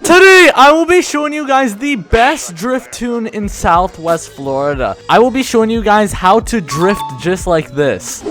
Today, I will be showing you guys the best drift tune in Southwest Florida. I will be showing you guys how to drift just like this.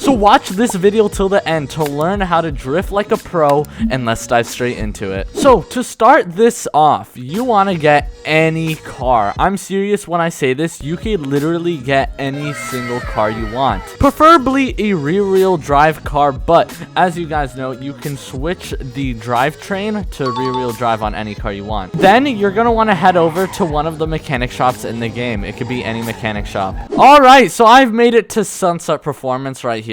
So watch this video till the end to learn how to drift like a pro, and let's dive straight into it. So to start this off, you want to get any car. I'm serious when I say this. You can literally get any single car you want. Preferably a rear-wheel drive car, but as you guys know, you can switch the drivetrain to rear-wheel drive on any car you want. Then you're going to want to head over to one of the mechanic shops in the game. It could be any mechanic shop. Alright, so I've made it to Sunset Performance right here.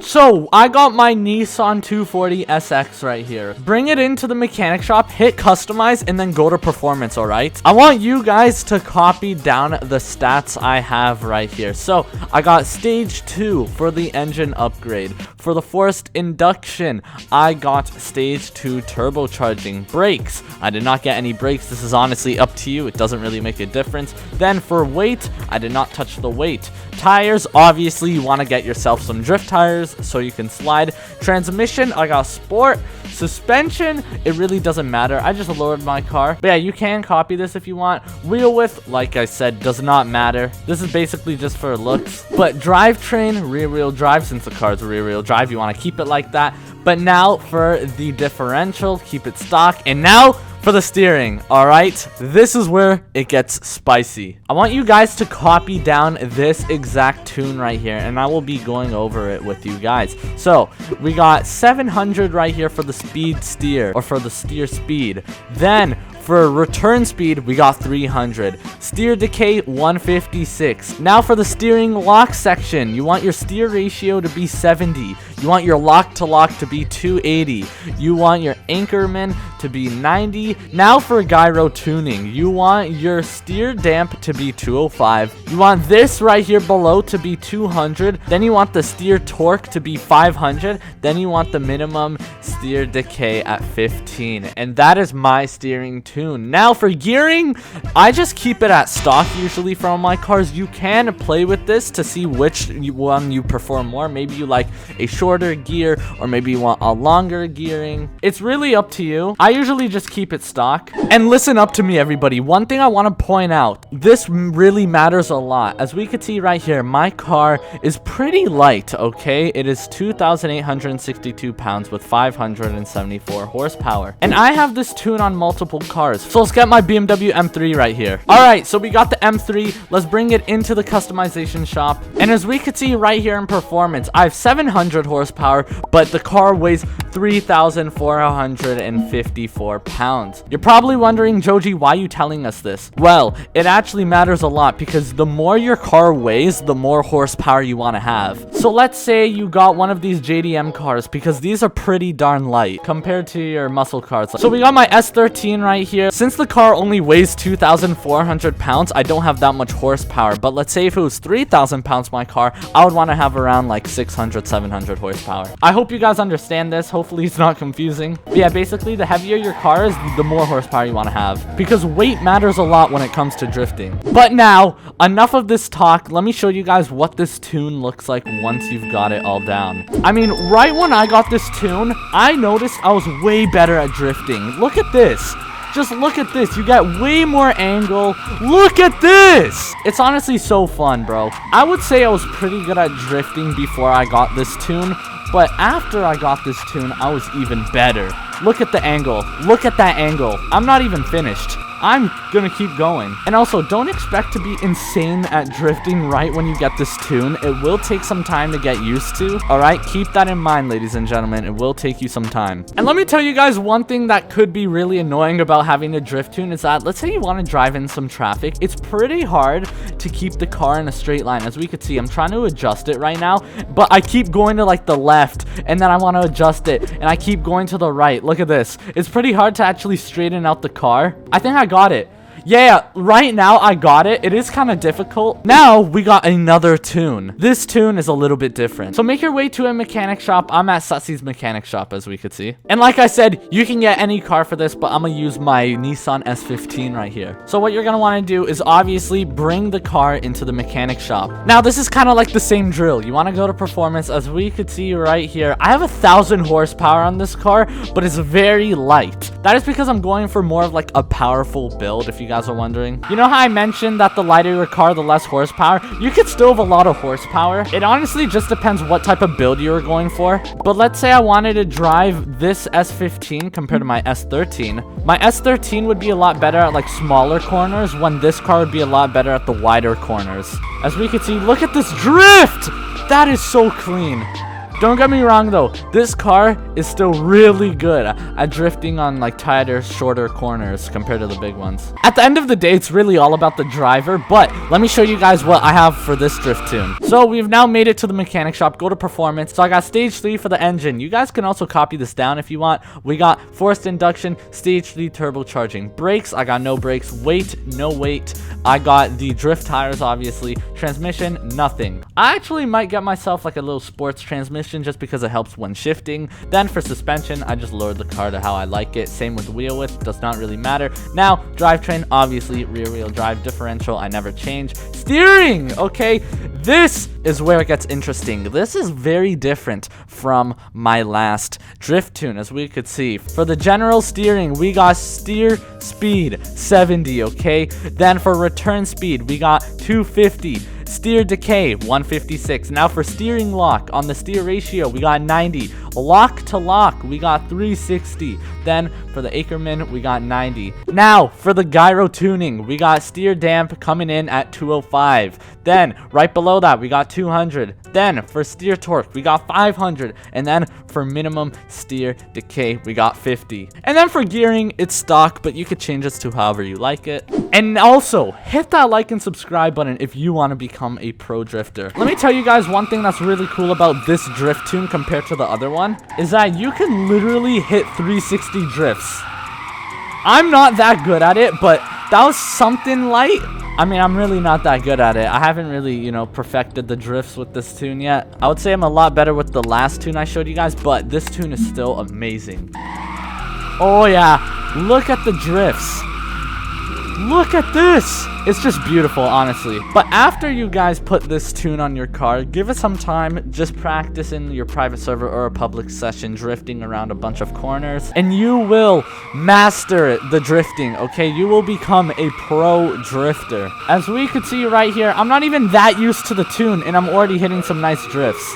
So I got my Nissan 240 SX right here. Bring it into the mechanic shop, hit customize, and then go to performance. All right, I want you guys to copy down the stats I have right here. So I got stage 2 for the engine upgrade. For the forced induction, I got stage 2 turbocharging. Brakes, I did not get any brakes. This is honestly up to you. It doesn't really make a difference. Then for weight, I did not touch the weight. Tires, obviously you want to get yourself some drift tires so you can slide. Transmission, I got sport. Suspension, it really doesn't matter. I just lowered my car. But yeah, you can copy this if you want. Wheel width, like I said, does not matter. This is basically just for looks. But drivetrain, rear wheel drive, since the car's rear wheel drive, you want to keep it like that. But now for the differential, keep it stock. And now for the steering. All right, this is where it gets spicy. I want you guys to copy down this exact tune right here, and I will be going over it with you guys. So we got 700 right here for the speed steer, or for the steer speed. Then for return speed, we got 300. Steer decay, 156. Now for the steering lock section, you want your steer ratio to be 70. You want your lock to lock to be 280. You want your anchorman to be 90. Now for gyro tuning, you want your steer damp to be 205. You want this right here below to be 200. Then you want the steer torque to be 500. Then you want the minimum steer decay at 15. And that is my steering tune. Now for gearing, I just keep it at stock usually for all my cars. You can play with this to see which one you perform more. Maybe you like a shorter gear, or maybe you want a longer gearing. It's really up to you. I usually just keep it stock. And listen up to me, everybody. One thing I want to point out, this really matters a lot. As we could see right here, my car is pretty light, okay? It is 2,862 pounds with 574 horsepower. And I have this tune on multiple cars. So let's get my BMW M3 right here. Alright, so we got the M3. Let's bring it into the customization shop. And as we could see right here in performance, I have 700 horsepower, but the car weighs 3,454 pounds. You're probably wondering, JoJewyd, why are you telling us this? Well, it actually matters a lot because the more your car weighs, the more horsepower you want to have. So let's say you got one of these JDM cars, because these are pretty darn light compared to your muscle cars. So we got my S13 right here. Since the car only weighs 2,400 pounds, I don't have that much horsepower. But let's say if it was 3,000 pounds my car, I would want to have around like 600, 700 horsepower. I hope you guys understand this. Hopefully it's not confusing. But yeah, basically the heavier your car is, the more horsepower you want to have, because weight matters a lot when it comes to drifting. But now, enough of this talk. Let me show you guys what this tune looks like once you've got it all down. I mean, right when I got this tune, I noticed I was way better at drifting. Look at this. Just look at this. You get way more angle. Look at this. It's honestly so fun, bro. I would say I was pretty good at drifting before I got this tune, but after I got this tune, I was even better. Look at the angle. Look at that angle. I'm not even finished. I'm gonna keep going. And also, don't expect to be insane at drifting right when you get this tune. It will take some time to get used to. Alright, keep that in mind, ladies and gentlemen. It will take you some time. And let me tell you guys one thing that could be really annoying about having a drift tune is that, let's say you want to drive in some traffic. It's pretty hard to keep the car in a straight line. As we could see, I'm trying to adjust it right now, but I keep going to like the left, and then I want to adjust it, and I keep going to the right. Look at this. It's pretty hard to actually straighten out the car. I think I got it. Yeah, right now I got it. It is kind of difficult. Now we got another tune. This tune is a little bit different. So make your way to a mechanic shop. I'm at Sussy's mechanic shop, as we could see. And like I said, you can get any car for this, but I'm gonna use my Nissan S15 right here. So what you're gonna want to do is obviously bring the car into the mechanic shop. Now this is kind of like the same drill. You want to go to performance. As we could see right here, I have 1,000 horsepower on this car, but it's very light. That is because I'm going for more of like a powerful build, if you guys are wondering. You know how I mentioned that the lighter your car, the less horsepower? You could still have a lot of horsepower. It honestly just depends what type of build you're going for. But let's say I wanted to drive this S15 compared to my S13. My S13 would be a lot better at like smaller corners, when this car would be a lot better at the wider corners. As we can see, look at this drift! That is so clean. Don't get me wrong though, this car is still really good at drifting on like tighter, shorter corners compared to the big ones. At the end of the day, it's really all about the driver, but let me show you guys what I have for this drift tune. So we've now made it to the mechanic shop. Go to performance. So I got stage 3 for the engine. You guys can also copy this down if you want. We got forced induction, stage 3 turbocharging. Brakes, I got no brakes. Weight, no weight. I got the drift tires, obviously. Transmission, nothing. I actually might get myself like a little sports transmission, just because it helps when shifting. Then for suspension, I just lowered the car to how I like it. Same with wheel width, does not really matter. Now drivetrain, obviously rear wheel drive. Differential, I never change. Steering, okay, this is where it gets interesting. This is very different from my last drift tune. As we could see, for the general steering, we got steer speed 70, okay. Then for return speed, we got 250. Steer decay 156. Now for steering lock, on the steer ratio, we got 90. Lock to lock, we got 360. Then for the Ackerman, we got 90. Now for the gyro tuning, we got steer damp coming in at 205. Then right below that, we got 200. Then for steer torque, we got 500. And then for minimum steer decay, we got 50. And then for gearing, it's stock, but you could change this to however you like it. And also, hit that like and subscribe button if you want to become a pro drifter. Let me tell you guys one thing that's really cool about this drift tune compared to the other one, is that you can literally hit 360 drifts. I'm not that good at it, but that was something light. I mean, I'm really not that good at it. I haven't really, you know, perfected the drifts with this tune yet. I would say I'm a lot better with the last tune I showed you guys, but this tune is still amazing. Oh yeah, look at the drifts. Look at this. It's just beautiful, honestly. But after you guys put this tune on your car, give it some time. Just practice in your private server or a public session, drifting around a bunch of corners, and you will master the drifting, okay? You will become a pro drifter. As we could see right here, I'm not even that used to the tune, and I'm already hitting some nice drifts.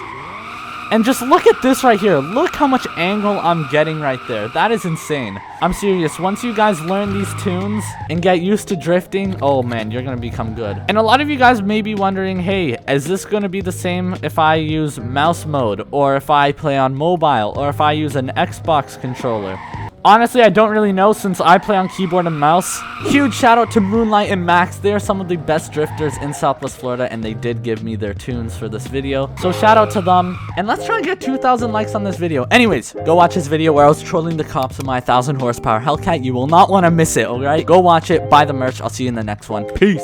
And just look at this right here. Look how much angle I'm getting right there. That is insane. I'm serious. Once you guys learn these tunes and get used to drifting, oh man, you're going to become good. And a lot of you guys may be wondering, hey, is this going to be the same if I use mouse mode, or if I play on mobile, or if I use an Xbox controller? Honestly, I don't really know, since I play on keyboard and mouse. Huge shout out to Moonlight and Max. They are some of the best drifters in Southwest Florida, and they did give me their tunes for this video. So shout out to them. And let's try and get 2,000 likes on this video. Anyways, go watch this video where I was trolling the cops with my 1,000 horsepower Hellcat. You will not want to miss it, alright? Go watch it, buy the merch. I'll see you in the next one. Peace.